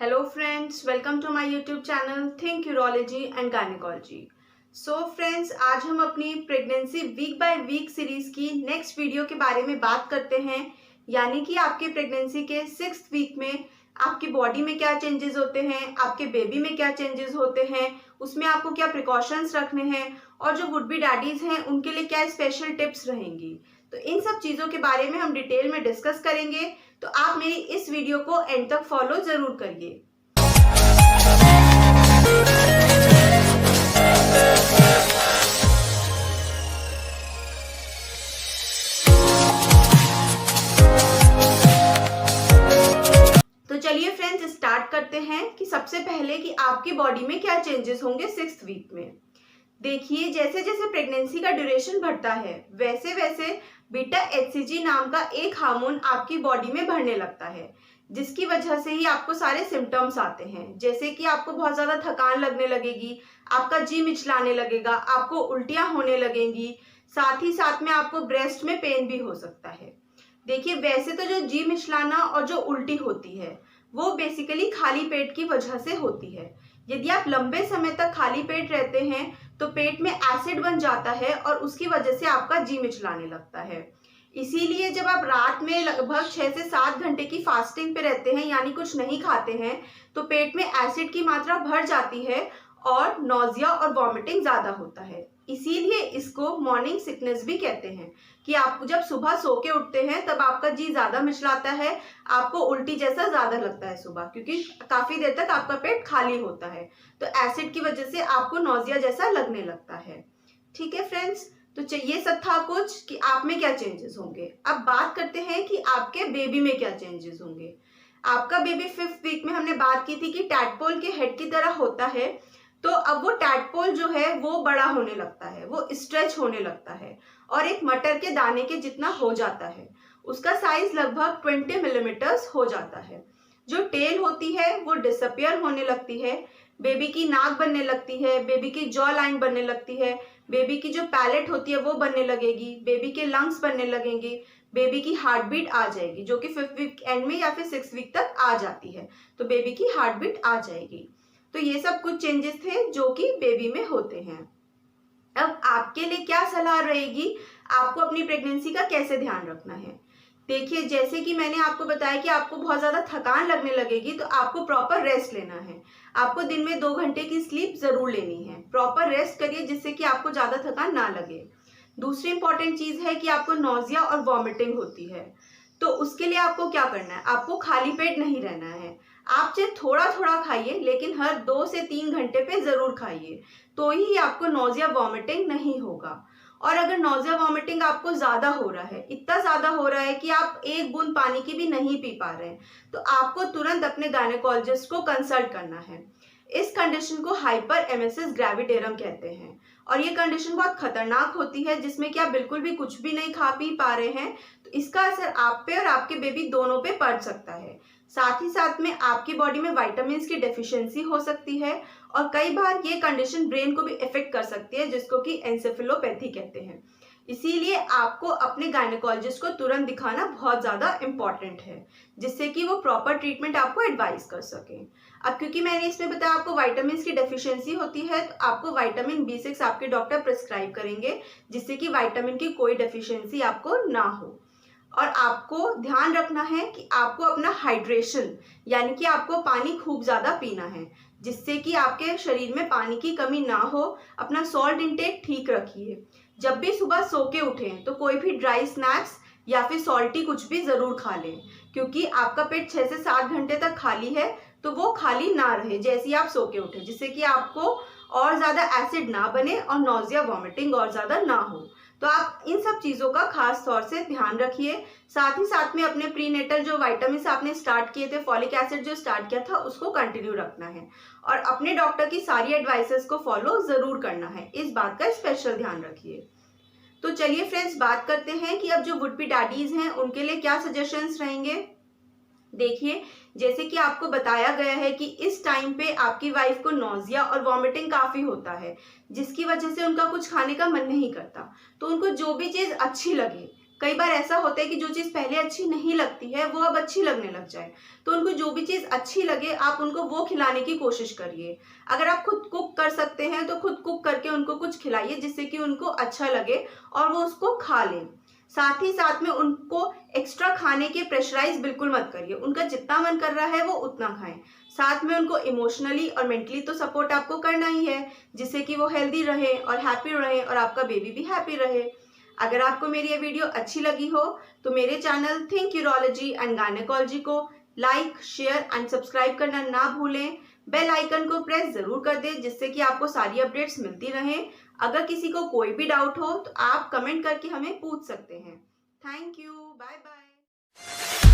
Hello friends, welcome to my YouTube channel Think Urology and Gynecology. So friends, आज हम अपनी pregnancy week by week series की next video के बारे में बात करते हैं, यानी कि आपके प्रेगनेंसी के 6th वीक में आपकी बॉडी में क्या चेंजेस होते हैं, आपके बेबी में क्या चेंजेस होते हैं, उसमें आपको क्या प्रिकॉशंस रखने हैं और जो वुड बी डैडीज हैं उनके लिए क्या स्पेशल टिप्स रहेंगी। तो इन सब चीज़ों के बारे में हम डिटेल में डिस्कस करेंगे, तो आप मेरी इस वीडियो को एंड तक फॉलो जरूर करिए। तो चलिए फ्रेंड्स स्टार्ट करते हैं कि सबसे पहले कि आपकी बॉडी में क्या चेंजेस होंगे 6th वीक में। देखिए, जैसे जैसे प्रेगनेंसी का ड्यूरेशन बढ़ता है वैसे वैसे बीटा एचसीजी नाम का एक हार्मोन आपकी बॉडी में बढ़ने लगता है, जिसकी वजह से ही आपको सारे सिम्टम्स आते हैं। जैसे कि आपको बहुत ज़्यादा थकान लगने लगेगी, आपका जी मिचलाने लगेगा, आपको उल्टियाँ होने लगेंगी, साथ ही साथ में आपको ब्रेस्ट में पेन भी हो सकता है। देखिए, वैसे तो जो जी मिचलाना और जो उल्टी होती है वो बेसिकली खाली पेट की वजह से होती है। यदि आप लंबे समय तक खाली पेट रहते हैं तो पेट में एसिड बन जाता है और उसकी वजह से आपका जी मिचलाने लगता है। इसीलिए जब आप रात में लगभग 6 से 7 घंटे की फास्टिंग पे रहते हैं, यानी कुछ नहीं खाते हैं, तो पेट में एसिड की मात्रा बढ़ जाती है और नौजिया और वॉमिटिंग ज़्यादा होता है। इसीलिए इसको मॉर्निंग सिकनेस भी कहते हैं कि आप जब सुबह सो के उठते हैं तब आपका जी ज़्यादा मिचलाता है, आपको उल्टी जैसा ज़्यादा लगता है सुबह, क्योंकि काफ़ी देर तक आपका पेट खाली होता है, तो एसिड की वजह से आपको नौजिया जैसा लगने लगता है। ठीक है फ्रेंड्स, तो ये सब था कुछ कि आप में क्या चेंजेस होंगे। अब बात करते हैं कि आपके बेबी में क्या चेंजेस होंगे। आपका बेबी 5th वीक में हमने बात की थी कि टैडपोल के हेड की तरह होता है, तो अब वो टैडपोल जो है वो बड़ा होने लगता है, वो स्ट्रेच होने लगता है और एक मटर के दाने के जितना हो जाता है। उसका साइज लगभग 20 मिलीमीटर्स हो जाता है। जो टेल होती है वो डिसअपियर होने लगती है, बेबी की नाक बनने लगती है, बेबी की जॉ लाइन बनने लगती है, बेबी की जो पैलेट होती है वो बनने लगेगी, बेबी के लंग्स बनने लगेंगे, बेबी की हार्ट बीट आ जाएगी, जो कि 5th वीक एंड में या फिर 6th वीक तक आ जाती है, तो बेबी की हार्ट बीट आ जाएगी। तो ये सब कुछ चेंजेस थे जो कि बेबी में होते हैं। अब आपके लिए क्या सलाह रहेगी, आपको अपनी प्रेगनेंसी का कैसे ध्यान रखना है। देखिए, जैसे कि मैंने आपको बताया कि आपको बहुत ज़्यादा थकान लगने लगेगी, तो आपको प्रॉपर रेस्ट लेना है। आपको दिन में 2 घंटे की स्लीप ज़रूर लेनी है। प्रॉपर रेस्ट करिए जिससे कि आपको ज़्यादा थकान ना लगे। दूसरी इंपॉर्टेंट चीज़ है कि आपको नौजिया और वॉमिटिंग होती है, तो उसके लिए आपको क्या करना है, आपको खाली पेट नहीं रहना है। आप चाहे थोड़ा थोड़ा खाइए, लेकिन हर 2 से 3 घंटे पे ज़रूर खाइए, तो ही आपको नौजिया वॉमिटिंग नहीं होगा। और अगर नौजिया वॉमिटिंग आपको ज़्यादा हो रहा है, इतना ज़्यादा हो रहा है कि आप एक बूंद पानी की भी नहीं पी पा रहे हैं, तो आपको तुरंत अपने गायनेकोलॉजिस्ट को कंसल्ट करना है। इस कंडीशन को हाइपर एमेसिस ग्रेविडेरम कहते हैं और ये कंडीशन बहुत खतरनाक होती है, जिसमें कि आप बिल्कुल भी कुछ भी नहीं खा पी पा रहे हैं, तो इसका असर आप पे और आपके बेबी दोनों पे पड़ सकता है। साथ ही साथ में आपकी बॉडी में विटामिन्स की डेफिशिएंसी हो सकती है और कई बार ये कंडीशन ब्रेन को भी इफेक्ट कर सकती है, जिसको कि एन्सेफेलोपैथी कहते हैं। इसीलिए आपको अपने गायनेकोलॉजिस्ट को तुरंत दिखाना बहुत ज़्यादा इम्पॉर्टेंट है, जिससे कि वो प्रॉपर ट्रीटमेंट आपको एडवाइस कर सकें। अब क्योंकि मैंने इसमें बताया आपको विटामिन्स की डेफिशिएंसी होती है, तो आपको विटामिन B6 आपके डॉक्टर प्रिस्क्राइब करेंगे, जिससे कि विटामिन की कोई डेफिशिएंसी आपको ना हो। और आपको ध्यान रखना है कि आपको अपना हाइड्रेशन, यानी कि आपको पानी खूब ज़्यादा पीना है, जिससे कि आपके शरीर में पानी की कमी ना हो। अपना सॉल्ट इंटेक ठीक रखिए। जब भी सुबह सो के उठें तो कोई भी ड्राई स्नैक्स या फिर सॉल्टी कुछ भी ज़रूर खा लें, क्योंकि आपका पेट 6 से 7 घंटे तक खाली है, तो वो खाली ना रहे जैसे ही आप सो के उठें, जिससे कि आपको और ज़्यादा एसिड ना बने और नौजिया वॉमिटिंग और ज़्यादा ना हो। तो आप इन सब चीज़ों का खास तौर से ध्यान रखिए। साथ ही साथ में अपने प्रीनेटल जो विटामिन आपने स्टार्ट किए थे, फॉलिक एसिड जो स्टार्ट किया था, उसको कंटिन्यू रखना है और अपने डॉक्टर की सारी एडवाइसेस को फॉलो ज़रूर करना है। इस बात का स्पेशल ध्यान रखिए। तो चलिए फ्रेंड्स, बात करते हैं कि अब जो वुड बी डैडीज हैं उनके लिए क्या सजेशंस रहेंगे। देखिए, जैसे कि आपको बताया गया है कि इस टाइम पे आपकी वाइफ को नौजिया और वॉमिटिंग काफ़ी होता है, जिसकी वजह से उनका कुछ खाने का मन नहीं करता, तो उनको जो भी चीज़ अच्छी लगे, कई बार ऐसा होता है कि जो चीज़ पहले अच्छी नहीं लगती है वो अब अच्छी लगने लग जाए। तो उनको जो भी चीज़ अच्छी लगे आप उनको वो खिलाने की कोशिश करिए। अगर आप खुद कुक कर सकते हैं तो खुद कुक करके उनको कुछ खिलाइए जिससे कि उनको अच्छा लगे और वो उसको खा लें। साथ ही साथ में उनको एक्स्ट्रा खाने के प्रेशराइज बिल्कुल मत करिए। उनका जितना मन कर रहा है वो उतना खाएं। साथ में उनको इमोशनली और मेंटली तो सपोर्ट आपको करना ही है जिससे कि वो हेल्दी रहे और हैप्पी रहे और आपका बेबी भी हैप्पी रहे। अगर आपको मेरी ये वीडियो अच्छी लगी हो तो मेरे channel think urology and gynaecology को लाइक, शेयर एंड सब्सक्राइब करना ना भूलें। बेल आइकन को प्रेस जरूर कर दें जिससे कि आपको सारी अपडेट्स मिलती रहें। अगर किसी को कोई भी डाउट हो तो आप कमेंट करके हमें पूछ सकते हैं। Thank you, bye bye.